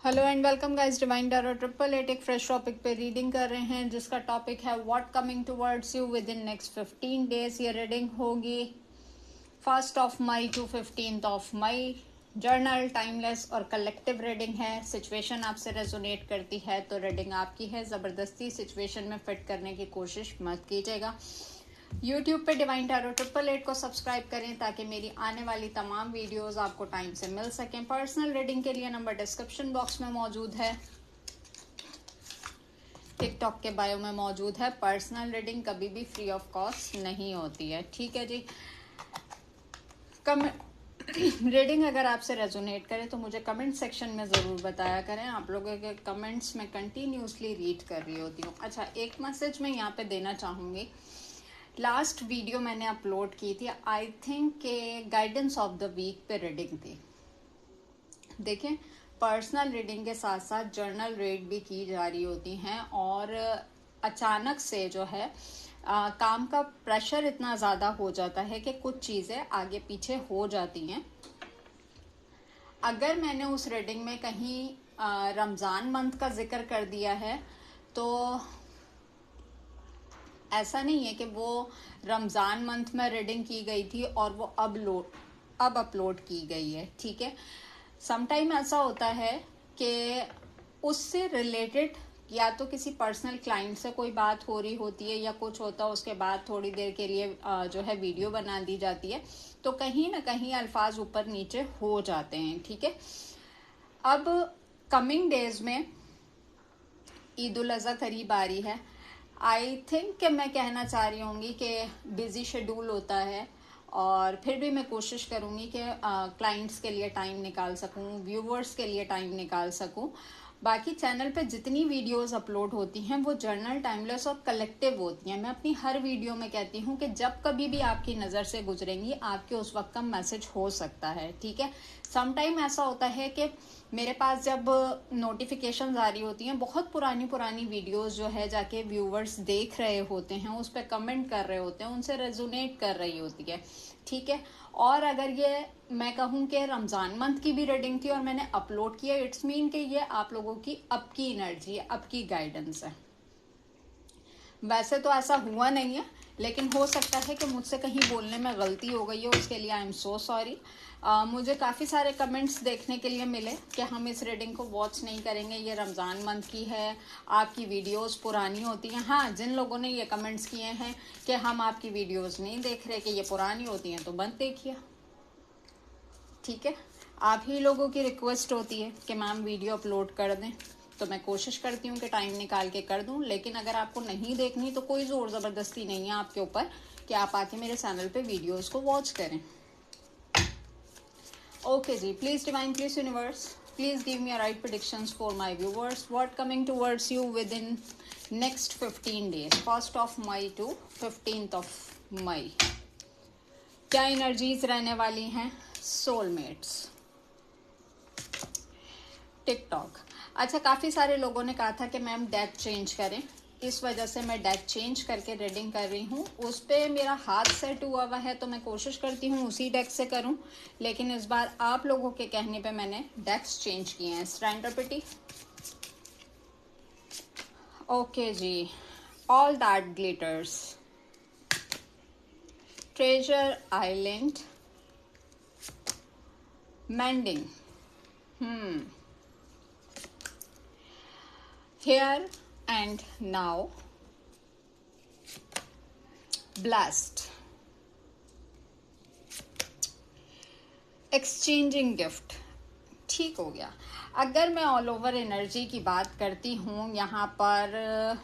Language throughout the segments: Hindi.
Hello and welcome guys, divine tarot 888 एक फ्रेश टॉपिक पे रीडिंग कर रहे हैं जिसका टॉपिक है what coming towards you within next 15 days. ये रीडिंग होगी 1 May to 15 May. Journal, timeless और कलेक्टिव रीडिंग है। सिचुएशन आपसे रेजोनेट करती है तो रीडिंग आपकी है। ज़बरदस्ती सिचुएशन में फिट करने की कोशिश मत कीजिएगा। YouTube पे डिवाइन टैरो 888 को सब्सक्राइब करें ताकि मेरी आने वाली तमाम वीडियोस आपको टाइम से मिल सकें। पर्सनल रीडिंग के लिए नंबर डिस्क्रिप्शन बॉक्स में मौजूद है, टिकटॉक के बायो में मौजूद है। पर्सनल रीडिंग कभी भी फ्री ऑफ कॉस्ट नहीं होती है, ठीक है जी। रीडिंग अगर आपसे रेजोनेट करे तो मुझे कमेंट सेक्शन में ज़रूर बताया करें। आप लोगों के कमेंट्स में कंटिन्यूसली रीड कर रही होती हूँ। अच्छा, एक मैसेज मैं यहाँ पे देना चाहूँगी। लास्ट वीडियो मैंने अपलोड की थी, आई थिंक के गाइडेंस ऑफ द वीक पे रीडिंग थी। देखें, पर्सनल रीडिंग के साथ साथ जर्नल रीड भी की जा रही होती हैं और अचानक से जो है काम का प्रेशर इतना ज़्यादा हो जाता है कि कुछ चीज़ें आगे पीछे हो जाती हैं। अगर मैंने उस रीडिंग में कहीं रमज़ान मंथ का जिक्र कर दिया है तो ऐसा नहीं है कि वो रमज़ान मंथ में रीडिंग की गई थी और वो अब अपलोड की गई है, ठीक है। समटाइम ऐसा होता है कि उससे रिलेटेड या तो किसी पर्सनल क्लाइंट से कोई बात हो रही होती है या कुछ होता है, उसके बाद थोड़ी देर के लिए जो है वीडियो बना दी जाती है, तो कहीं ना कहीं अल्फाज ऊपर नीचे हो जाते हैं, ठीक है। अब कमिंग डेज में ईद उल अज़हा करीब आ रही है। आई थिंक कि मैं कहना चाह रही होंगी कि बिजी शेड्यूल होता है और फिर भी मैं कोशिश करूँगी कि क्लाइंट्स के लिए टाइम निकाल सकूँ, व्यूवर्स के लिए टाइम निकाल सकूँ। बाकी चैनल पे जितनी वीडियोस अपलोड होती हैं वो जर्नल, टाइमलेस और कलेक्टिव होती हैं। मैं अपनी हर वीडियो में कहती हूँ कि जब कभी भी आपकी नज़र से गुजरेंगी आपके उस वक्त का मैसेज हो सकता है, ठीक है। समटाइम ऐसा होता है कि मेरे पास जब नोटिफिकेशन आ रही होती हैं, बहुत पुरानी पुरानी वीडियोस जो है जाके व्यूवर्स देख रहे होते हैं, उस पर कमेंट कर रहे होते हैं, उनसे रेजोनेट कर रही होती है, ठीक है। और अगर ये मैं कहूँ कि रमज़ान मंथ की भी रीडिंग थी और मैंने अपलोड किया, इट्स मीन कि ये आप लोगों की अब की एनर्जी है, अब की गाइडेंस है। वैसे तो ऐसा हुआ नहीं है, लेकिन हो सकता है कि मुझसे कहीं बोलने में गलती हो गई हो, उसके लिए आई एम सो सॉरी। मुझे काफ़ी सारे कमेंट्स देखने के लिए मिले कि हम इस रीडिंग को वॉच नहीं करेंगे, ये रमज़ान मंथ की है, आपकी वीडियोस पुरानी होती हैं। हाँ, जिन लोगों ने ये कमेंट्स किए हैं कि हम आपकी वीडियोस नहीं देख रहे, कि ये पुरानी होती हैं, तो मत देखिए, ठीक है। आप ही लोगों की रिक्वेस्ट होती है कि मैम वीडियो अपलोड कर दें, तो मैं कोशिश करती हूँ कि टाइम निकाल के कर दूँ। लेकिन अगर आपको नहीं देखनी तो कोई ज़ोर ज़बरदस्ती नहीं है आपके ऊपर कि आप आके मेरे चैनल पे वीडियोस को वॉच करें। Okay ji, please divine, please universe, please give me a right predictions for my viewers. What coming towards you within next 15 days, 1 May to 15 May. क्या एनर्जीज रहने वाली हैं? Soulmates, TikTok. अच्छा, काफ़ी सारे लोगों ने कहा था कि मैम डेक चेंज करें, इस वजह से मैं डेक चेंज करके रीडिंग कर रही हूँ। उस पर मेरा हाथ सेट हुआ हुआ है तो मैं कोशिश करती हूँ उसी डेक से करूँ, लेकिन इस बार आप लोगों के कहने पे मैंने डेक्स चेंज किए हैं। स्ट्रेंडरपिटी, ओके जी। All that glitters, treasure island, mending, here and now, blast, exchanging gift. ठीक हो गया। अगर मैं ऑल ओवर एनर्जी की बात करती हूँ, यहाँ पर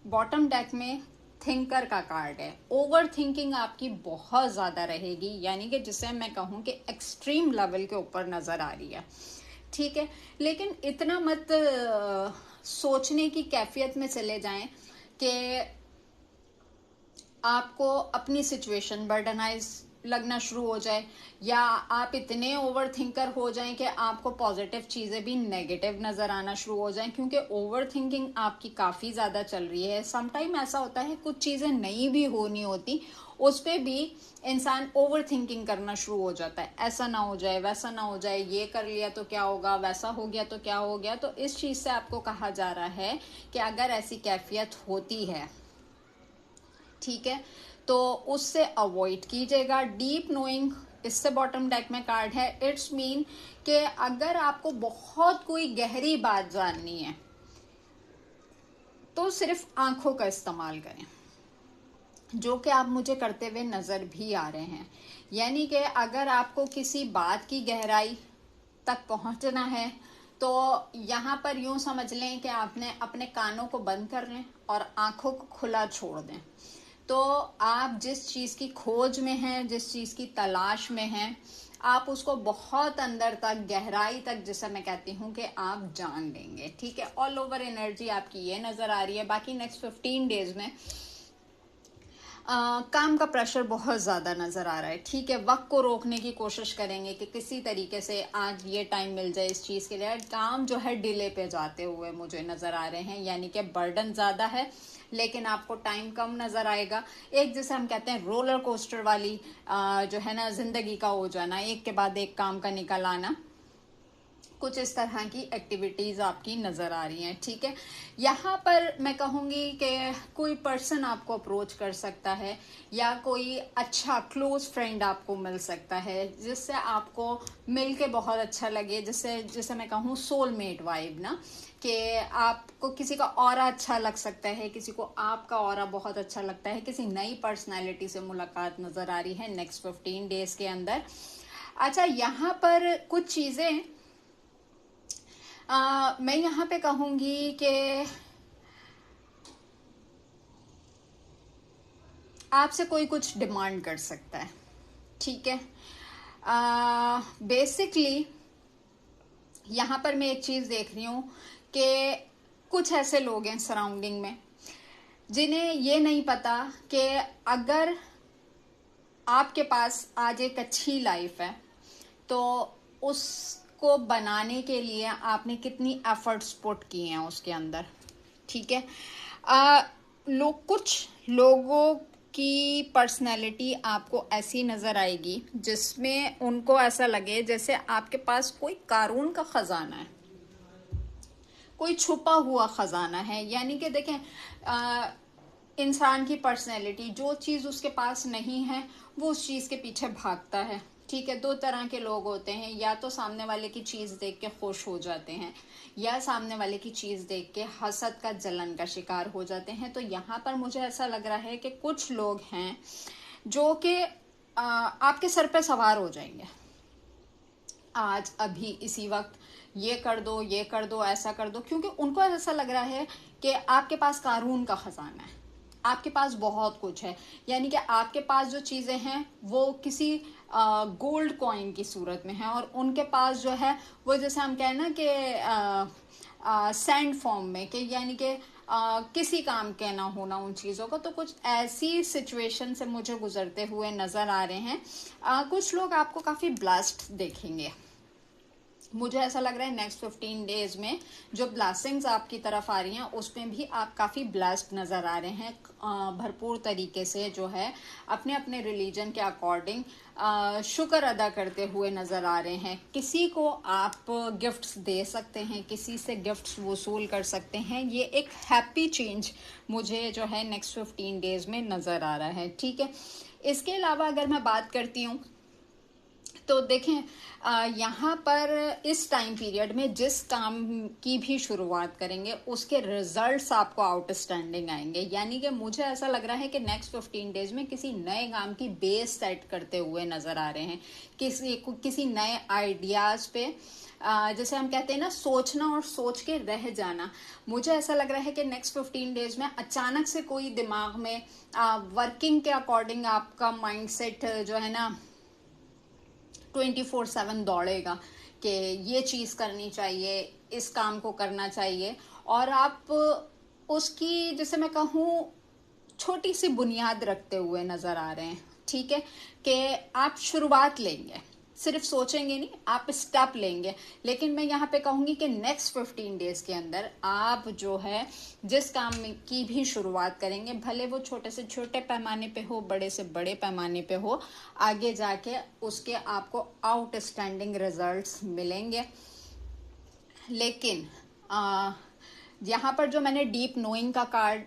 बॉटम डेक में थिंकर का कार्ड है। ओवर थिंकिंग आपकी बहुत ज़्यादा रहेगी, यानी कि जिसे मैं कहूँ कि एक्सट्रीम लेवल के ऊपर नज़र आ रही है, ठीक है। लेकिन इतना मत सोचने की कैफियत में चले जाएं कि आपको अपनी सिचुएशन बर्डनाइज लगना शुरू हो जाए, या आप इतने ओवर थिंकर हो जाएं कि आपको पॉजिटिव चीज़ें भी नेगेटिव नज़र आना शुरू हो जाएं, क्योंकि ओवर थिंकिंग आपकी काफ़ी ज़्यादा चल रही है। समटाइम ऐसा होता है कुछ चीज़ें नहीं भी होनी होती, उस पर भी इंसान ओवर थिंकिंग करना शुरू हो जाता है, ऐसा ना हो जाए, वैसा ना हो जाए, ये कर लिया तो क्या होगा, वैसा हो गया तो क्या हो गया। तो इस चीज़ से आपको कहा जा रहा है कि अगर ऐसी कैफियत होती है, ठीक है, तो उससे अवॉइड कीजिएगा। डीप नोइंग इससे बॉटम डेक में कार्ड है। इट्स मीन कि अगर आपको बहुत कोई गहरी बात जाननी है तो सिर्फ आंखों का इस्तेमाल करें, जो कि आप मुझे करते हुए नजर भी आ रहे हैं। यानी कि अगर आपको किसी बात की गहराई तक पहुंचना है तो यहाँ पर यूं समझ लें कि आपने अपने कानों को बंद कर लें और आंखों को खुला छोड़ दें। तो आप जिस चीज़ की खोज में हैं, जिस चीज़ की तलाश में हैं, आप उसको बहुत अंदर तक, गहराई तक, जिसे मैं कहती हूँ कि आप जान लेंगे। ठीक है, ऑल ओवर एनर्जी आपकी ये नज़र आ रही है। बाकी नेक्स्ट 15 डेज में काम का प्रेशर बहुत ज़्यादा नज़र आ रहा है। ठीक है, वक्त को रोकने की कोशिश करेंगे कि किसी तरीके से आज ये टाइम मिल जाए इस चीज़ के लिए। काम जो है डिले पे जाते हुए मुझे नज़र आ रहे हैं, यानी कि बर्डन ज़्यादा है लेकिन आपको टाइम कम नज़र आएगा। एक जैसे हम कहते हैं रोलर कोस्टर वाली जो है ना ज़िंदगी का हो जाना, एक के बाद एक काम का निकल आना, कुछ इस तरह की एक्टिविटीज़ आपकी नज़र आ रही हैं। ठीक है, यहाँ पर मैं कहूँगी कि कोई पर्सन आपको अप्रोच कर सकता है या कोई अच्छा क्लोज फ्रेंड आपको मिल सकता है जिससे आपको मिल के बहुत अच्छा लगे, जिससे मैं कहूँ सोलमेट वाइब ना, कि आपको किसी का ऑरा अच्छा लग सकता है, किसी को आपका ऑरा बहुत अच्छा लगता है, किसी नई पर्सनैलिटी से मुलाकात नज़र आ रही है नेक्स्ट 15 डेज के अंदर। अच्छा, यहाँ पर कुछ चीज़ें मैं यहाँ पे कहूँगी कि आपसे कोई कुछ डिमांड कर सकता है। ठीक है, बेसिकली यहाँ पर मैं एक चीज़ देख रही हूँ कि कुछ ऐसे लोग हैं सराउंडिंग में जिन्हें ये नहीं पता कि अगर आपके पास आज एक अच्छी लाइफ है तो उसको बनाने के लिए आपने कितनी एफर्ट्स पुट किए हैं उसके अंदर। ठीक है, कुछ लोगों की पर्सनैलिटी आपको ऐसी नज़र आएगी जिसमें उनको ऐसा लगे जैसे आपके पास कोई कारून का ख़जाना है, कोई छुपा हुआ ख़जाना है। यानी कि देखें, इंसान की पर्सनैलिटी, जो चीज़ उसके पास नहीं है वो उस चीज़ के पीछे भागता है। ठीक है, दो तरह के लोग होते हैं, या तो सामने वाले की चीज़ देख के खुश हो जाते हैं या सामने वाले की चीज़ देख के हसद का, जलन का शिकार हो जाते हैं। तो यहाँ पर मुझे ऐसा लग रहा है कि कुछ लोग हैं जो कि आपके सर पे सवार हो जाएंगे आज, अभी, इसी वक्त, ये कर दो, ये कर दो, ऐसा कर दो, क्योंकि उनको ऐसा लग रहा है कि आपके पास कारून का खजाना है, आपके पास बहुत कुछ है। यानी कि आपके पास जो चीज़ें हैं वो किसी गोल्ड कॉइन की सूरत में है और उनके पास जो है वो, जैसे हम कहें ना कि सैंड फॉर्म में, कि यानी कि किसी काम के ना होना उन चीज़ों का। तो कुछ ऐसी सिचुएशन से मुझे गुजरते हुए नज़र आ रहे हैं। कुछ लोग आपको काफ़ी ब्लास्ट देखेंगे। मुझे ऐसा लग रहा है नेक्स्ट 15 डेज में जो ब्लेसिंग्स आपकी तरफ आ रही हैं उसमें भी आप काफ़ी ब्लेस्ड नज़र आ रहे हैं। भरपूर तरीके से जो है अपने अपने रिलीजन के अकॉर्डिंग शुक्र अदा करते हुए नज़र आ रहे हैं। किसी को आप गिफ्ट्स दे सकते हैं, किसी से गिफ्ट्स वसूल कर सकते हैं। ये एक हैप्पी चेंज मुझे जो है नेक्स्ट 15 डेज में नज़र आ रहा है। ठीक है, इसके अलावा अगर मैं बात करती हूँ तो देखें, यहाँ पर इस टाइम पीरियड में जिस काम की भी शुरुआत करेंगे उसके रिजल्ट्स आपको आउटस्टैंडिंग आएंगे। यानी कि मुझे ऐसा लग रहा है कि नेक्स्ट 15 डेज में किसी नए काम की बेस सेट करते हुए नज़र आ रहे हैं, किसी नए आइडियाज़ पे, जैसे हम कहते हैं ना, सोचना और सोच के रह जाना। मुझे ऐसा लग रहा है कि नेक्स्ट 15 डेज में अचानक से कोई दिमाग में वर्किंग के अकॉर्डिंग आपका माइंडसेट जो है ना 24/7 दौड़ेगा कि ये चीज़ करनी चाहिए, इस काम को करना चाहिए, और आप उसकी, जैसे मैं कहूँ, छोटी सी बुनियाद रखते हुए नज़र आ रहे हैं। ठीक है, कि आप शुरुआत लेंगे, सिर्फ सोचेंगे नहीं, आप स्टेप लेंगे। लेकिन मैं यहाँ पे कहूंगी कि नेक्स्ट 15 डेज के अंदर आप जो है जिस काम की भी शुरुआत करेंगे, भले वो छोटे से छोटे पैमाने पे हो, बड़े से बड़े पैमाने पे हो, आगे जाके उसके आपको आउटस्टैंडिंग रिजल्ट्स मिलेंगे। लेकिन यहाँ पर जो मैंने डीप नोइंग का कार्ड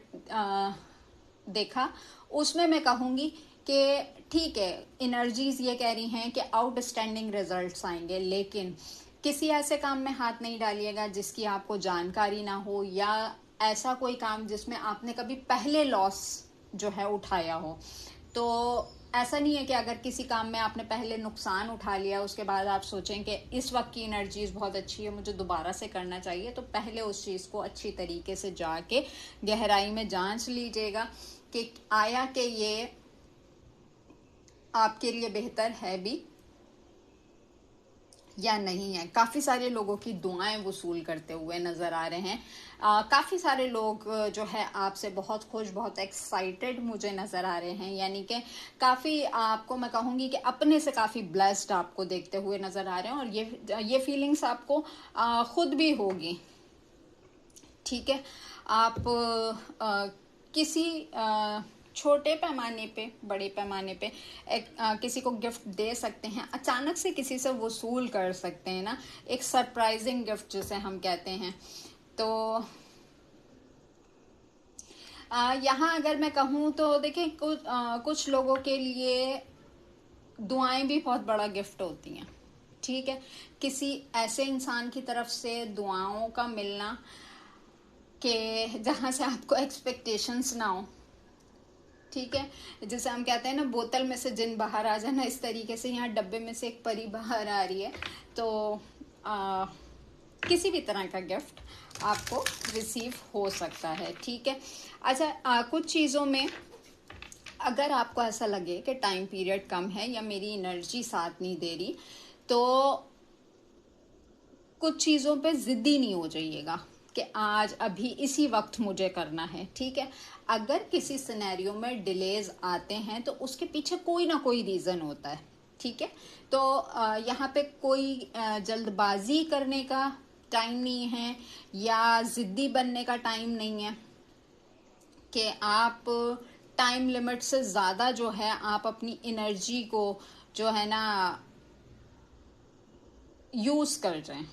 देखा, उसमें मैं कहूँगी कि ठीक है, एनर्जीज ये कह रही हैं कि आउटस्टैंडिंग रिजल्ट्स आएंगे, लेकिन किसी ऐसे काम में हाथ नहीं डालिएगा जिसकी आपको जानकारी ना हो, या ऐसा कोई काम जिसमें आपने कभी पहले लॉस जो है उठाया हो। तो ऐसा नहीं है कि अगर किसी काम में आपने पहले नुकसान उठा लिया, उसके बाद आप सोचें कि इस वक्त की एनर्जीज बहुत अच्छी है, मुझे दोबारा से करना चाहिए, तो पहले उस चीज़ को अच्छी तरीके से जाके गहराई में जांच लीजिएगा कि आया कि ये आपके लिए बेहतर है भी या नहीं है। काफ़ी सारे लोगों की दुआएं वसूल करते हुए नज़र आ रहे हैं। काफ़ी सारे लोग जो है आपसे बहुत खुश, बहुत एक्साइटेड मुझे नज़र आ रहे हैं, यानी कि काफ़ी, आपको मैं कहूँगी कि अपने से काफ़ी ब्लेस्ड आपको देखते हुए नज़र आ रहे हैं, और ये फीलिंग्स आपको खुद भी होगी। ठीक है, आप किसी छोटे पैमाने पे, बड़े पैमाने पे किसी को गिफ्ट दे सकते हैं, अचानक से किसी से वसूल कर सकते हैं ना, एक सरप्राइजिंग गिफ्ट जिसे हम कहते हैं। तो यहाँ अगर मैं कहूँ तो देखिए, कुछ लोगों के लिए दुआएं भी बहुत बड़ा गिफ्ट होती हैं। ठीक है, किसी ऐसे इंसान की तरफ से दुआओं का मिलना कि जहाँ से आपको एक्सपेक्टेशंस ना हो। ठीक है, जैसे हम कहते हैं ना, बोतल में से जिन बाहर आ जाना, इस तरीके से यहाँ डब्बे में से एक परी बाहर आ रही है। तो किसी भी तरह का गिफ्ट आपको रिसीव हो सकता है। ठीक है, अच्छा, कुछ चीज़ों में अगर आपको ऐसा लगे कि टाइम पीरियड कम है या मेरी एनर्जी साथ नहीं दे रही, तो कुछ चीज़ों पे ज़िद्दी नहीं हो जाइएगा कि आज अभी इसी वक्त मुझे करना है। ठीक है, अगर किसी सिनेरियो में डिलेज आते हैं तो उसके पीछे कोई ना कोई रीज़न होता है। ठीक है, तो यहाँ पे कोई जल्दबाजी करने का टाइम नहीं है, या ज़िद्दी बनने का टाइम नहीं है कि आप टाइम लिमिट से ज़्यादा जो है आप अपनी एनर्जी को जो है ना यूज़ कर जाएं।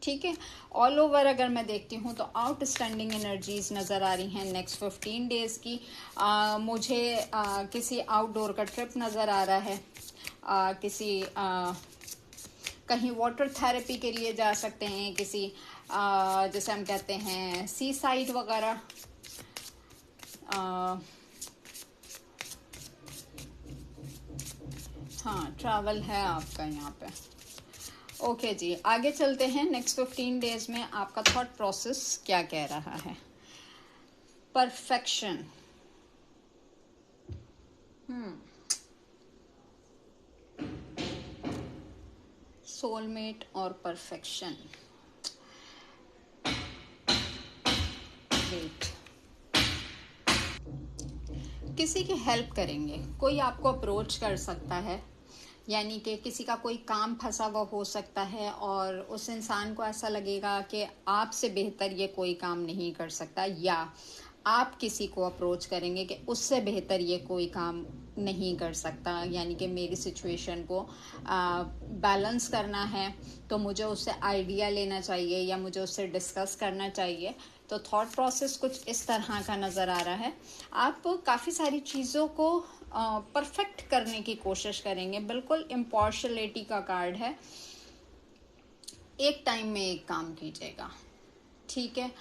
ठीक है, ऑल ओवर अगर मैं देखती हूँ तो आउटस्टैंडिंग एनर्जीज नज़र आ रही हैं नेक्स्ट 15 डेज की। मुझे किसी आउटडोर का ट्रिप नज़र आ रहा है, किसी कहीं वाटर थेरेपी के लिए जा सकते हैं, किसी जैसे हम कहते हैं सी साइड वगैरह। हाँ, ट्रैवल है आपका यहाँ पे। ओके जी, आगे चलते हैं। नेक्स्ट 15 डेज में आपका थॉट प्रोसेस क्या कह रहा है। परफेक्शन, सोलमेट और परफेक्शन। वेट, किसी की हेल्प करेंगे, कोई आपको अप्रोच कर सकता है, यानी कि किसी का कोई काम फंसा हुआ हो सकता है और उस इंसान को ऐसा लगेगा कि आपसे बेहतर ये कोई काम नहीं कर सकता, या आप किसी को अप्रोच करेंगे कि उससे बेहतर ये कोई काम नहीं कर सकता, यानी कि मेरी सिचुएशन को बैलेंस करना है तो मुझे उससे आइडिया लेना चाहिए या मुझे उससे डिस्कस करना चाहिए। तो थॉट प्रोसेस कुछ इस तरह का नज़र आ रहा है। आप काफ़ी सारी चीज़ों को परफेक्ट करने की कोशिश करेंगे, बिल्कुल इम्पार्शलिटी का कार्ड है। एक टाइम में एक काम कीजिएगा। ठीक है,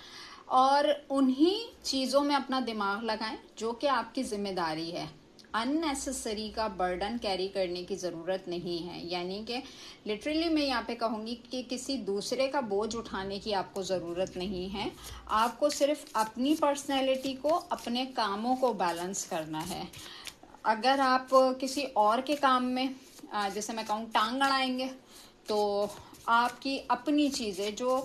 और उन्हीं चीज़ों में अपना दिमाग लगाएं जो कि आपकी जिम्मेदारी है। अननेसेसरी का बर्डन कैरी करने की ज़रूरत नहीं है, यानी कि लिटरली मैं यहाँ पे कहूँगी कि किसी दूसरे का बोझ उठाने की आपको ज़रूरत नहीं है। आपको सिर्फ अपनी पर्सनैलिटी को, अपने कामों को बैलेंस करना है। अगर आप किसी और के काम में जैसे मैं कहूँ टांग अड़ाएंगे, तो आपकी अपनी चीज़ें जो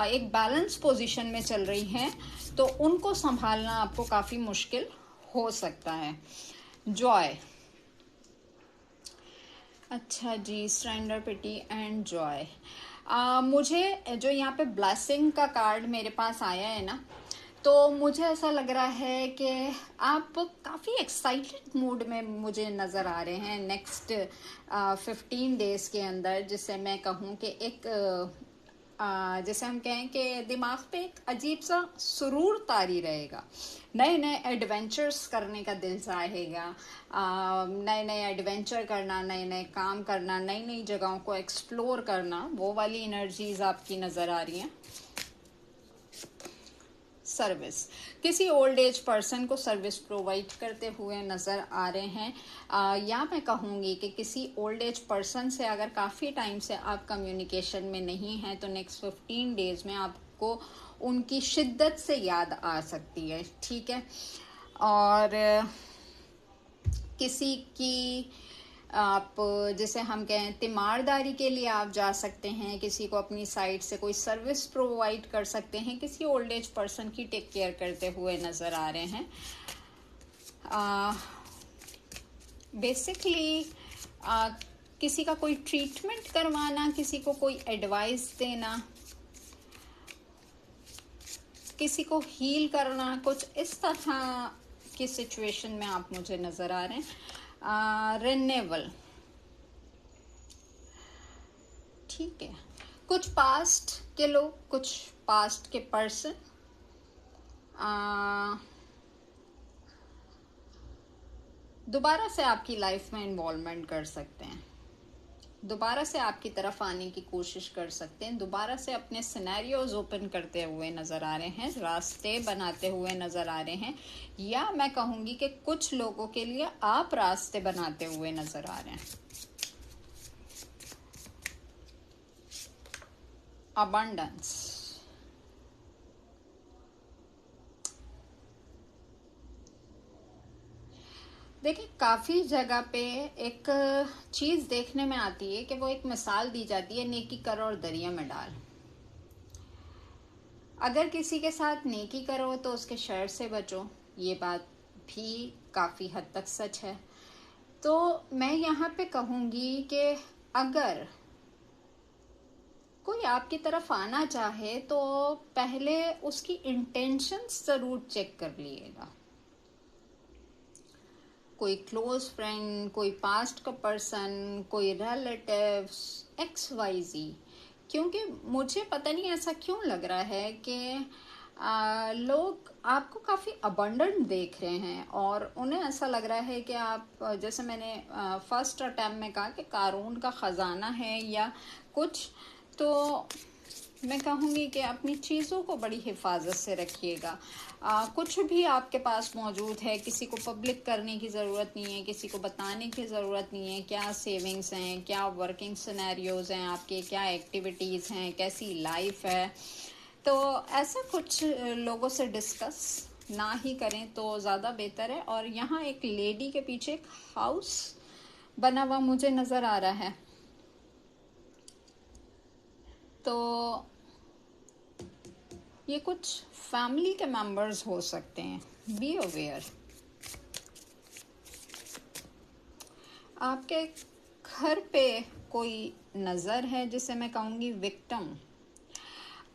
एक बैलेंस पोजीशन में चल रही हैं, तो उनको संभालना आपको काफ़ी मुश्किल हो सकता है। जॉय, अच्छा जी, सरेंडर, पिटी एंड जॉय। मुझे जो यहाँ पे ब्लेसिंग का कार्ड मेरे पास आया है ना, तो मुझे ऐसा लग रहा है कि आप काफ़ी एक्साइटेड मूड में मुझे नज़र आ रहे हैं नेक्स्ट 15 डेज के अंदर, जिससे मैं कहूँ कि एक जैसे हम कहें कि दिमाग पे एक अजीब सा सुरूर तारी रहेगा। नए नए एडवेंचर्स करने का दिल चाहेगा, नए नए एडवेंचर करना, नए नए काम करना, नई नई जगहों को एक्सप्लोर करना, वो वाली एनर्जीज आपकी नज़र आ रही हैं। सर्विस, किसी ओल्ड एज पर्सन को सर्विस प्रोवाइड करते हुए नज़र आ रहे हैं, या मैं कहूँगी कि किसी ओल्ड एज पर्सन से अगर काफ़ी टाइम से आप कम्युनिकेशन में नहीं हैं, तो नेक्स्ट 15 डेज में आपको उनकी शिद्दत से याद आ सकती है। ठीक है। और किसी की आप जैसे हम कहें तीमारदारी के लिए आप जा सकते हैं, किसी को अपनी साइड से कोई सर्विस प्रोवाइड कर सकते हैं, किसी ओल्ड एज पर्सन की टेक केयर करते हुए नज़र आ रहे हैं। बेसिकली किसी का कोई ट्रीटमेंट करवाना, किसी को कोई एडवाइस देना, किसी को हील करना, कुछ इस तरह की सिचुएशन में आप मुझे नज़र आ रहे हैं। रिन्यूअल, ठीक है। कुछ पास्ट के लोग, कुछ पास्ट के पर्सन दोबारा से आपकी लाइफ में इन्वॉल्वमेंट कर सकते हैं, दोबारा से आपकी तरफ आने की कोशिश कर सकते हैं, दोबारा से अपने सिनेरियोज ओपन करते हुए नज़र आ रहे हैं, रास्ते बनाते हुए नज़र आ रहे हैं, या मैं कहूँगी कि कुछ लोगों के लिए आप रास्ते बनाते हुए नज़र आ रहे हैं। अबंडेंस, देखिए काफ़ी जगह पे एक चीज़ देखने में आती है कि वो एक मिसाल दी जाती है, नेकी कर और दरिया में डाल। अगर किसी के साथ नेकी करो तो उसके शर से बचो, ये बात भी काफ़ी हद तक सच है। तो मैं यहाँ पे कहूँगी कि अगर कोई आपकी तरफ आना चाहे तो पहले उसकी इंटेंशंस ज़रूर चेक कर लीजिएगा। कोई क्लोज फ्रेंड, कोई पास्ट का पर्सन, कोई रिलेटिव्स, XYZ, क्योंकि मुझे पता नहीं ऐसा क्यों लग रहा है कि लोग आपको काफ़ी अबंडेंट देख रहे हैं और उन्हें ऐसा लग रहा है कि आप, जैसे मैंने फर्स्ट अटैम्प्ट में कहा कि कारून का ख़जाना है या कुछ, तो मैं कहूँगी कि अपनी चीज़ों को बड़ी हिफाजत से रखिएगा। कुछ भी आपके पास मौजूद है, किसी को पब्लिक करने की ज़रूरत नहीं है, किसी को बताने की ज़रूरत नहीं है क्या सेविंग्स हैं, क्या वर्किंग सिनेरियोज़ हैं आपके, क्या एक्टिविटीज़ हैं, कैसी लाइफ है। तो ऐसा कुछ लोगों से डिस्कस ना ही करें तो ज़्यादा बेहतर है। और यहाँ एक लेडी के पीछे एक हाउस बना हुआ मुझे नज़र आ रहा है, तो ये कुछ फैमिली के मेंबर्स हो सकते हैं, बी अवेयर। आपके घर पे कोई नज़र है जिसे मैं कहूँगी विक्टिम।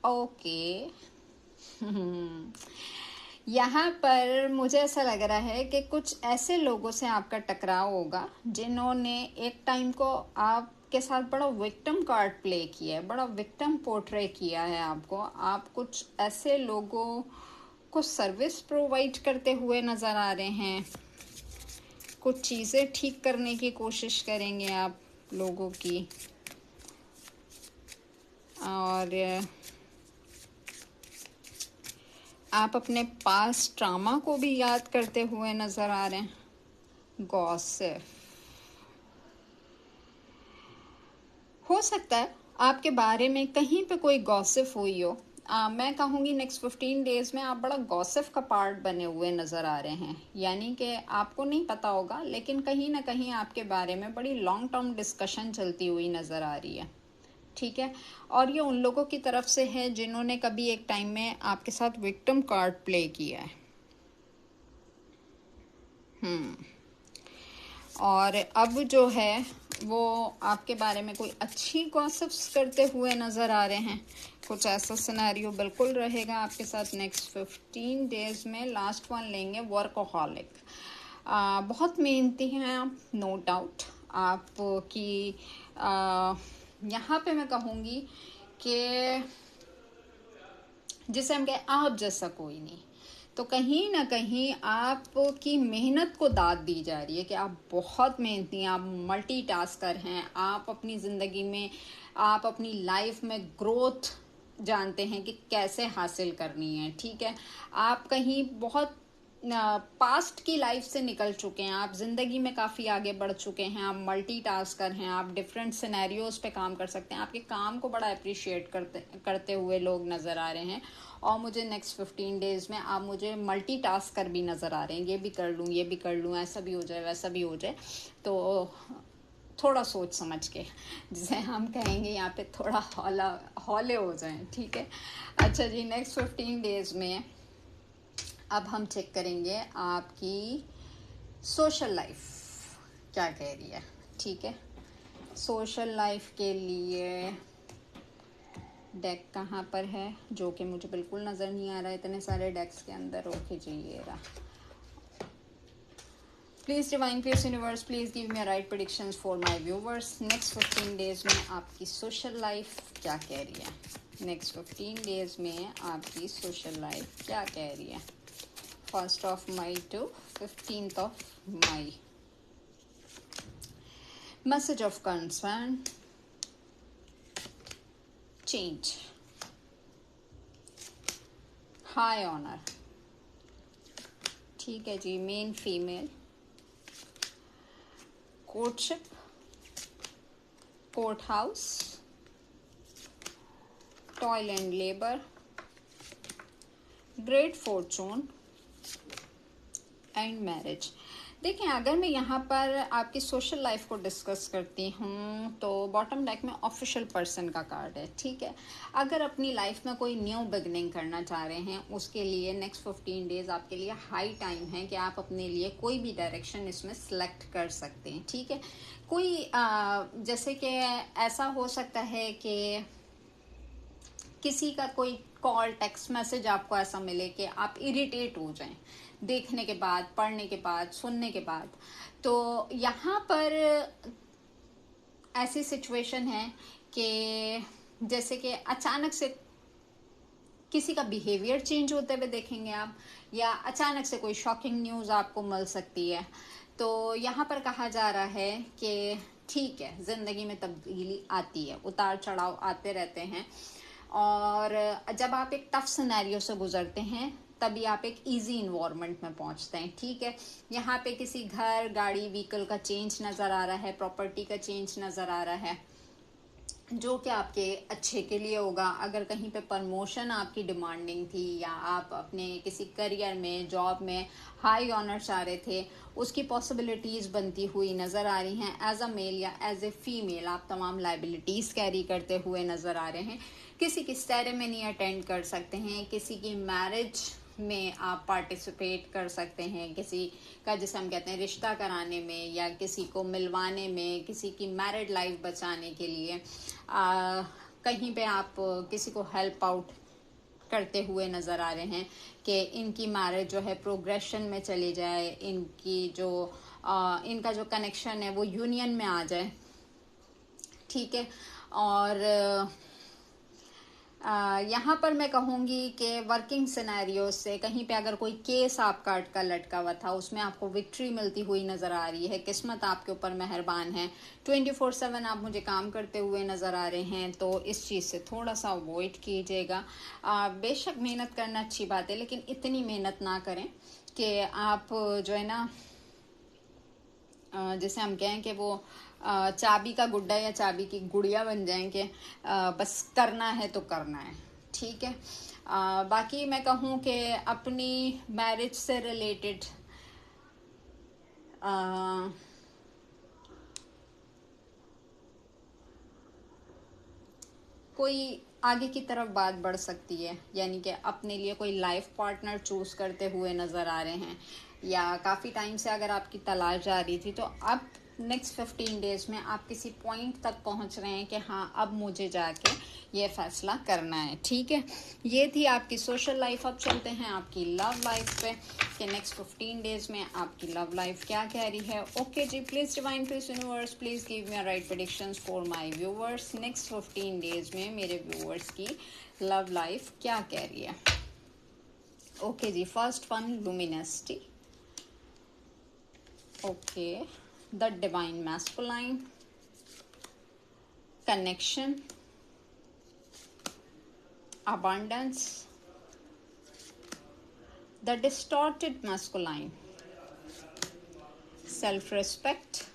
ओके। यहाँ पर मुझे ऐसा लग रहा है कि कुछ ऐसे लोगों से आपका टकराव होगा जिन्होंने एक टाइम को आपके साथ बड़ा विक्टिम कार्ड प्ले किया है, बड़ा विक्टिम पोर्ट्रे किया है आपको। आप कुछ ऐसे लोगों को सर्विस प्रोवाइड करते हुए नज़र आ रहे हैं, कुछ चीज़ें ठीक करने की कोशिश करेंगे आप लोगों की, और आप अपने पास ट्रामा को भी याद करते हुए नज़र आ रहे हैं। गॉसिप, हो सकता है आपके बारे में कहीं पे कोई गॉसिप हुई हो। मैं कहूँगी नेक्स्ट 15 डेज में आप बड़ा गॉसिप का पार्ट बने हुए नज़र आ रहे हैं, यानी कि आपको नहीं पता होगा लेकिन कहीं ना कहीं आपके बारे में बड़ी लॉन्ग टर्म डिस्कशन चलती हुई नज़र आ रही है। ठीक है। और ये उन लोगों की तरफ से है जिन्होंने कभी एक टाइम में आपके साथ विक्टिम कार्ड प्ले किया है। और अब जो है वो आपके बारे में कोई अच्छी गॉसिप्स करते हुए नज़र आ रहे हैं। कुछ ऐसा सिनेरियो बिल्कुल रहेगा आपके साथ नेक्स्ट 15 डेज में। लास्ट वन लेंगे, वर्कोहॉलिक। बहुत मेहनती हैं आप, नो डाउट। आपकी यहाँ पे मैं कहूँगी कि जिसे हम कहें आप जैसा कोई नहीं, तो कहीं ना कहीं आपकी मेहनत को दाद दी जा रही है कि आप बहुत मेहनती हैं, आप मल्टीटास्कर हैं। आप अपनी ज़िंदगी में, आप अपनी लाइफ में ग्रोथ जानते हैं कि कैसे हासिल करनी है, ठीक है। आप कहीं बहुत पास्ट की लाइफ से निकल चुके हैं, आप ज़िंदगी में काफ़ी आगे बढ़ चुके हैं, आप मल्टीटास्कर हैं, आप डिफरेंट सिनेरियोज पे काम कर सकते हैं। आपके काम को बड़ा अप्रिशिएट करते हुए लोग नज़र आ रहे हैं। और मुझे नेक्स्ट 15 डेज में आप मुझे मल्टीटास्कर भी नज़र आ रहे हैं, ये भी कर लूँ, ये भी कर लूँ, ऐसा भी हो जाए, वैसा भी हो जाए। तो थोड़ा सोच समझ के, जिसे हम कहेंगे यहाँ पे थोड़ा हौले हो जाएं, ठीक है। अच्छा जी, नेक्स्ट 15 डेज में अब हम चेक करेंगे आपकी सोशल लाइफ क्या कह रही है, ठीक है। सोशल लाइफ के लिए डेक कहाँ पर है, जो कि मुझे बिल्कुल नज़र नहीं आ रहा है इतने सारे डेक्स के अंदर। ओके जी, ये रहा। Please divine peace universe, please give me right predictions for my viewers. Next 15 days में आपकी सोशल लाइफ क्या कह रही है। नेक्स्ट 15 डेज में आपकी सोशल लाइफ क्या कह रही है। 1st of May to 15th of May. Message of concern, change, high honor, ठीक है जी। Men female, courtship, court house, toil and labour, great fortune and marriage. देखिए, अगर मैं यहाँ पर आपकी सोशल लाइफ को डिस्कस करती हूँ तो बॉटम डेक में ऑफिशियल पर्सन का कार्ड है, ठीक है। अगर अपनी लाइफ में कोई न्यू बिगनिंग करना चाह रहे हैं, उसके लिए नेक्स्ट 15 डेज आपके लिए हाई टाइम है कि आप अपने लिए कोई भी डायरेक्शन इसमें सिलेक्ट कर सकते हैं, ठीक है। कोई जैसे कि ऐसा हो सकता है कि किसी का कोई कॉल, टेक्स्ट मैसेज आपको ऐसा मिले कि आप इरिटेट हो जाएं देखने के बाद, पढ़ने के बाद, सुनने के बाद। तो यहाँ पर ऐसी सिचुएशन है कि जैसे कि अचानक से किसी का बिहेवियर चेंज होते हुए देखेंगे आप, या अचानक से कोई शॉकिंग न्यूज़ आपको मिल सकती है। तो यहाँ पर कहा जा रहा है कि ठीक है, ज़िंदगी में तब्दीली आती है, उतार चढ़ाव आते रहते हैं। और जब आप एक टफ सिनेरियो से गुजरते हैं तभी आप एक इजी इन्वायरमेंट में पहुंचते हैं, ठीक है। यहाँ पे किसी घर, गाड़ी, व्हीकल का चेंज नज़र आ रहा है, प्रॉपर्टी का चेंज नज़र आ रहा है, जो कि आपके अच्छे के लिए होगा। अगर कहीं पे प्रमोशन आपकी डिमांडिंग थी, या आप अपने किसी करियर में, जॉब में हाई ऑनर चाह रहे थे, उसकी पॉसिबिलिटीज़ बनती हुई नज़र आ रही हैं। एज अ मेल या एज ए फीमेल आप तमाम लाइबिलिटीज़ कैरी करते हुए नज़र आ रहे हैं। किसी की सेरेमनी अटेंड कर सकते हैं, किसी की मैरिज में आप पार्टिसिपेट कर सकते हैं, किसी का जिसे हम कहते हैं रिश्ता कराने में, या किसी को मिलवाने में, किसी की मैरिड लाइफ बचाने के लिए कहीं पे आप किसी को हेल्प आउट करते हुए नज़र आ रहे हैं कि इनकी मैरिज जो है प्रोग्रेशन में चली जाए, इनकी जो इनका जो कनेक्शन है वो यूनियन में आ जाए, ठीक है। और यहाँ पर मैं कहूँगी कि वर्किंग सिनेरियो से कहीं पे अगर कोई केस आपका अटका लटका हुआ था, उसमें आपको विक्ट्री मिलती हुई नज़र आ रही है। किस्मत आपके ऊपर मेहरबान है, 24/7 आप मुझे काम करते हुए नज़र आ रहे हैं। तो इस चीज़ से थोड़ा सा अवॉइड कीजिएगा। बेशक मेहनत करना अच्छी बात है, लेकिन इतनी मेहनत ना करें कि आप जो है ना, जैसे हम कहें कि वो चाबी का गुड्डा या चाबी की गुड़िया बन जाएंगे। बस करना है तो करना है, ठीक है। बाकी मैं कहूँ कि अपनी मैरिज से रिलेटेड कोई आगे की तरफ बात बढ़ सकती है, यानी कि अपने लिए कोई लाइफ पार्टनर चूज करते हुए नज़र आ रहे हैं, या काफ़ी टाइम से अगर आपकी तलाश जा रही थी तो अब नेक्स्ट 15 डेज में आप किसी पॉइंट तक पहुंच रहे हैं कि हाँ अब मुझे जाके ये फैसला करना है, ठीक है। ये थी आपकी सोशल लाइफ। अब चलते हैं आपकी लव लाइफ पे कि नेक्स्ट 15 डेज में आपकी लव लाइफ क्या कह रही है। Okay ji, please divine please universe please give me right predictions for my viewers. Next 15 days में मेरे व्यूअर्स की लव लाइफ क्या कह रही है। ओके जी, first one luminosity, okay, the divine masculine, connection, abundance, the distorted masculine, self-respect,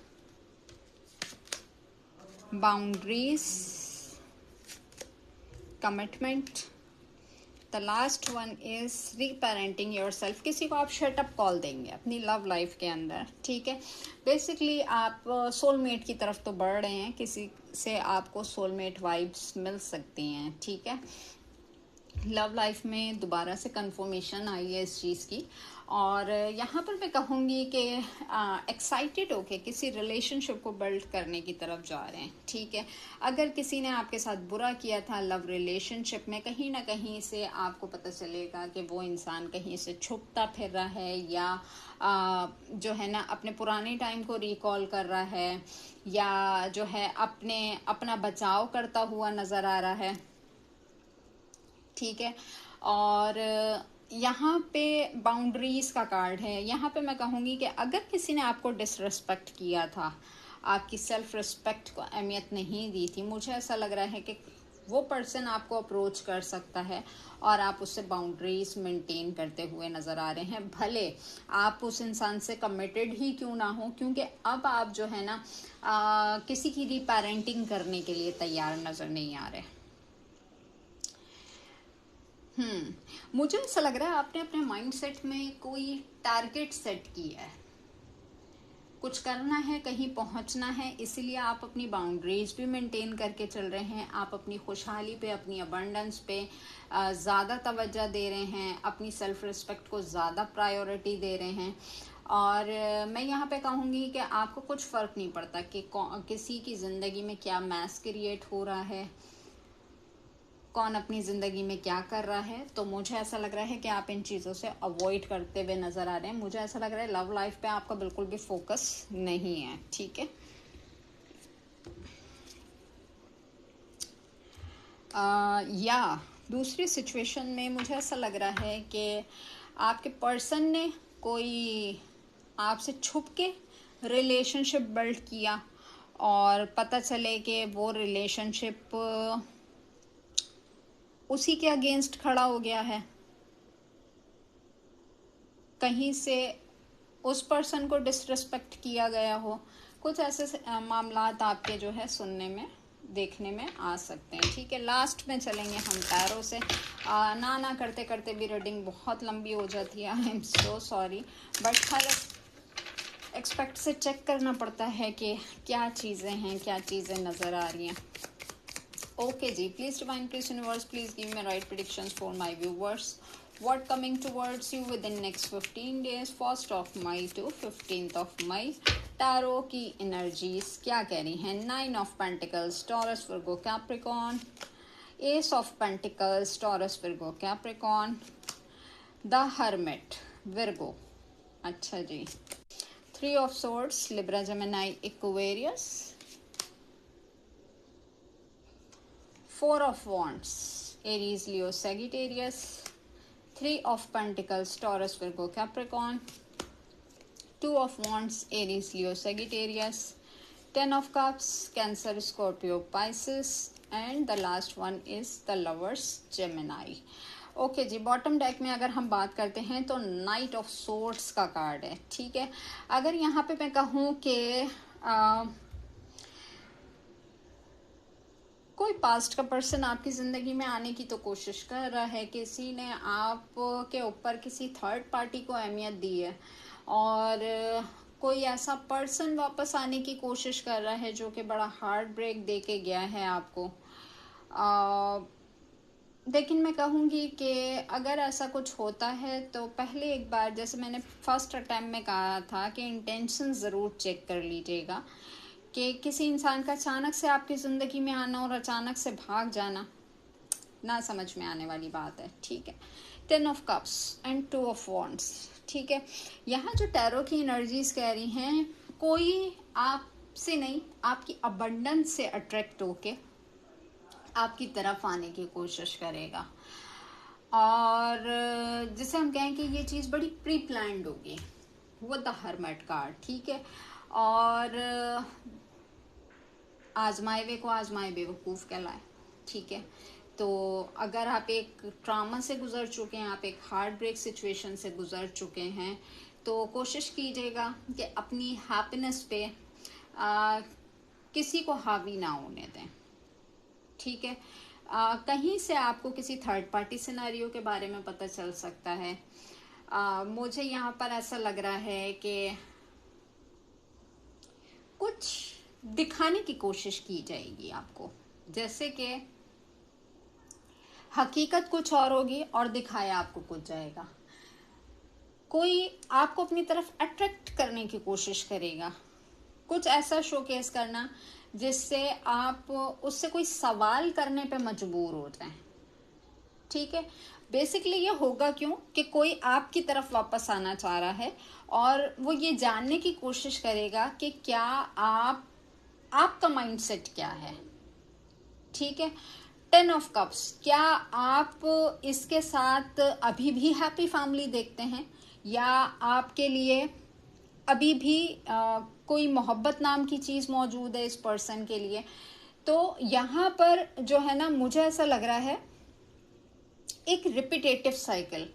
boundaries, commitment. The last one is reparenting yourself. किसी को आप शटअप कॉल देंगे अपनी लव लाइफ के अंदर, ठीक है। बेसिकली आप सोलमेट की तरफ तो बढ़ रहे हैं, किसी से आपको सोलमेट वाइब्स मिल सकती हैं, ठीक है। लव लाइफ में दोबारा से कंफर्मेशन आई है इस चीज़ की। और यहाँ पर मैं कहूँगी कि एक्साइटेड होके किसी रिलेशनशिप को बिल्ड करने की तरफ जा रहे हैं, ठीक है। अगर किसी ने आपके साथ बुरा किया था लव रिलेशनशिप में, कहीं ना कहीं से आपको पता चलेगा कि वो इंसान कहीं से छुपता फिर रहा है या जो है ना अपने पुराने टाइम को रिकॉल कर रहा है या जो है अपना बचाव करता हुआ नज़र आ रहा है, ठीक है। और यहाँ पे बाउंड्रीज का कार्ड है। यहाँ पे मैं कहूँगी कि अगर किसी ने आपको डिसरिस्पेक्ट किया था, आपकी सेल्फ रिस्पेक्ट को अहमियत नहीं दी थी, मुझे ऐसा लग रहा है कि वो पर्सन आपको अप्रोच कर सकता है और आप उससे बाउंड्रीज मेंटेन करते हुए नज़र आ रहे हैं, भले आप उस इंसान से कमिटेड ही क्यों ना हो, क्योंकि अब आप जो है ना किसी की रीपेरेंटिंग करने के लिए तैयार नज़र नहीं आ रहे। मुझे ऐसा लग रहा है आपने अपने माइंडसेट में कोई टारगेट सेट किया है, कुछ करना है, कहीं पहुंचना है, इसीलिए आप अपनी बाउंड्रीज भी मेंटेन करके चल रहे हैं। आप अपनी खुशहाली पे, अपनी अबंडेंस पे ज़्यादा तवज्जो दे रहे हैं, अपनी सेल्फ रिस्पेक्ट को ज़्यादा प्रायोरिटी दे रहे हैं। और मैं यहाँ पे कहूँगी कि आपको कुछ फ़र्क नहीं पड़ता कि किसी की ज़िंदगी में क्या मैस क्रिएट हो रहा है, कौन अपनी ज़िंदगी में क्या कर रहा है। तो मुझे ऐसा लग रहा है कि आप इन चीज़ों से अवॉइड करते हुए नज़र आ रहे हैं। मुझे ऐसा लग रहा है लव लाइफ पे आपका बिल्कुल भी फोकस नहीं है, ठीक है। या दूसरी सिचुएशन में मुझे ऐसा लग रहा है कि आपके पर्सन ने कोई आपसे छुप के रिलेशनशिप बिल्ड किया और पता चले कि वो रिलेशनशिप उसी के अगेंस्ट खड़ा हो गया है, कहीं से उस पर्सन को डिसरिस्पेक्ट किया गया हो। कुछ ऐसे मामलात आपके जो है सुनने में देखने में आ सकते हैं, ठीक है। लास्ट में चलेंगे हम टैरो से। ना करते करते भी रीडिंग बहुत लंबी हो जाती है, I am so sorry, but her expect से चेक करना पड़ता है कि क्या चीज़ें हैं, क्या चीज़ें नज़र आ रही हैं। Okay ji, please divine, please universe, please give me right predictions for my viewers. What coming towards you within next 15 days, 1st of May to 15th of May. Tarot की energies क्या कह रही हैं? 9 of Pentacles, Taurus, Virgo, Capricorn. Ace of Pentacles, Taurus, Virgo, Capricorn. The Hermit, Virgo. अच्छा जी. 3 of Swords, Libra, Gemini, Aquarius. 4 of Wands, Aries, Leo, Sagittarius. 3 of Pentacles, Taurus, Virgo, Capricorn. 2 of Wands, Aries, Leo, Sagittarius. 10 of Cups, Cancer, Scorpio, Pisces. And the last one is the Lovers, Gemini. Okay ji, bottom deck में अगर हम बात करते हैं तो नाइट ऑफ सोर्ड्स का कार्ड है, ठीक है। अगर यहाँ पे मैं कहूँ कि कोई पास्ट का पर्सन आपकी ज़िंदगी में आने की तो कोशिश कर रहा है, किसी ने आपके ऊपर किसी थर्ड पार्टी को अहमियत दी है और कोई ऐसा पर्सन वापस आने की कोशिश कर रहा है जो कि बड़ा हार्ट ब्रेक दे के गया है आपको। लेकिन मैं कहूँगी कि अगर ऐसा कुछ होता है तो पहले एक बार, जैसे मैंने फर्स्ट अटैम्प्ट में कहा था, कि इंटेंशन ज़रूर चेक कर लीजिएगा कि किसी इंसान का अचानक से आपकी ज़िंदगी में आना और अचानक से भाग जाना ना समझ में आने वाली बात है, ठीक है। 10 of cups and 2 of wands, ठीक है। यहाँ जो टैरो की एनर्जीज कह रही हैं, कोई आपसे नहीं, आपकी अबंडेंस से अट्रैक्ट होके आपकी तरफ आने की कोशिश करेगा, और जिसे हम कहें कि ये चीज़ बड़ी प्री प्लान्ड होगी, वो द हर्मिट कार्ड, ठीक है। और आजमाए हुए को आजमाए बेवकूफ़ कहलाए, ठीक है। तो अगर आप एक ट्रामा से गुजर चुके हैं, आप एक हार्ट ब्रेक सिचुएशन से गुजर चुके हैं, तो कोशिश कीजिएगा कि अपनी हैप्पीनेस पे किसी को हावी ना होने दें, ठीक है। कहीं से आपको किसी थर्ड पार्टी सिनेरियो के बारे में पता चल सकता है। मुझे यहाँ पर ऐसा लग रहा है कि कुछ दिखाने की कोशिश की जाएगी आपको, जैसे कि हकीकत कुछ और होगी और दिखाया आपको कुछ जाएगा। कोई आपको अपनी तरफ अट्रैक्ट करने की कोशिश करेगा, कुछ ऐसा शोकेस करना जिससे आप उससे कोई सवाल करने पे मजबूर हो जाएं, ठीक है। बेसिकली ये होगा क्यों कि कोई आपकी तरफ वापस आना चाह रहा है और वो ये जानने की कोशिश करेगा कि क्या आपका माइंडसेट क्या है, ठीक है। 10 ऑफ कप्स, क्या आप इसके साथ अभी भी हैप्पी फैमिली देखते हैं, या आपके लिए अभी भी कोई मोहब्बत नाम की चीज़ मौजूद है इस पर्सन के लिए। तो यहाँ पर जो है ना, मुझे ऐसा लग रहा है एक रिपीटेटिव साइकिल,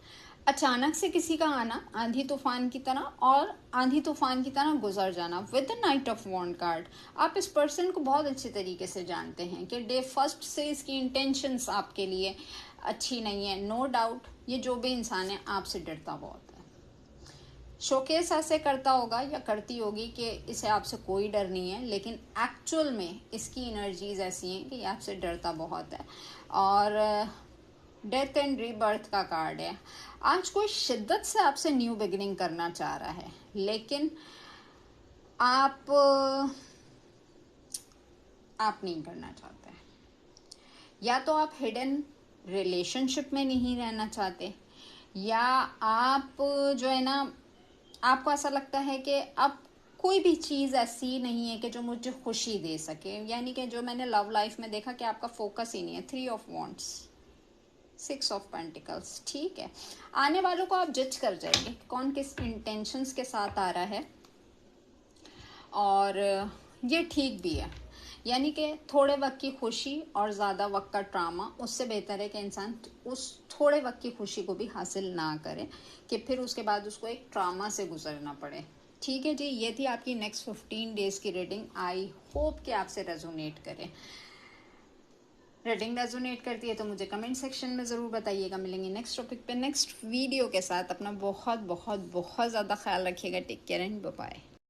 अचानक से किसी का आना आंधी तूफान की तरह और आंधी तूफान की तरह गुजर जाना। With the knight of wand card, आप इस पर्सन को बहुत अच्छे तरीके से जानते हैं कि डे फर्स्ट से इसकी इंटेंशंस आपके लिए अच्छी नहीं है। नो डाउट ये जो भी इंसान है आपसे डरता बहुत है, शोकेस ऐसे करता होगा या करती होगी कि इसे आपसे कोई डर नहीं है, लेकिन एक्चुअल में इसकी एनर्जीज ऐसी हैं कि आपसे डरता बहुत है। और डेथ एंड रीबर्थ का कार्ड है। आज कोई शिद्दत से आपसे न्यू बिगिनिंग करना चाह रहा है, लेकिन आप नहीं करना चाहते। या तो आप हिडन रिलेशनशिप में नहीं रहना चाहते, या आप जो है ना, आपको ऐसा लगता है कि अब कोई भी चीज़ ऐसी नहीं है कि जो मुझे खुशी दे सके, यानी कि जो मैंने लव लाइफ में देखा कि आपका फोकस ही नहीं है। 3 ऑफ वॉन्ड्स, 6 ऑफ पेंटिकल्स, ठीक है। आने वालों को आप जज कर जाएंगे कौन किस इंटेंशंस के साथ आ रहा है, और ये ठीक भी है। यानी कि थोड़े वक्त की खुशी और ज़्यादा वक्त का ट्रामा, उससे बेहतर है कि इंसान उस थोड़े वक्त की खुशी को भी हासिल ना करे कि फिर उसके बाद उसको एक ट्रामा से गुजरना पड़े, ठीक है जी। ये थी आपकी नेक्स्ट 15 डेज की रीडिंग। आई होप कि आपसे रेजोनेट करे। रीडिंग रेजोनेट करती है तो मुझे कमेंट सेक्शन में ज़रूर बताइएगा। मिलेंगे नेक्स्ट टॉपिक पे नेक्स्ट वीडियो के साथ। अपना बहुत बहुत बहुत ज़्यादा ख्याल रखिएगा। Take care and bye bye.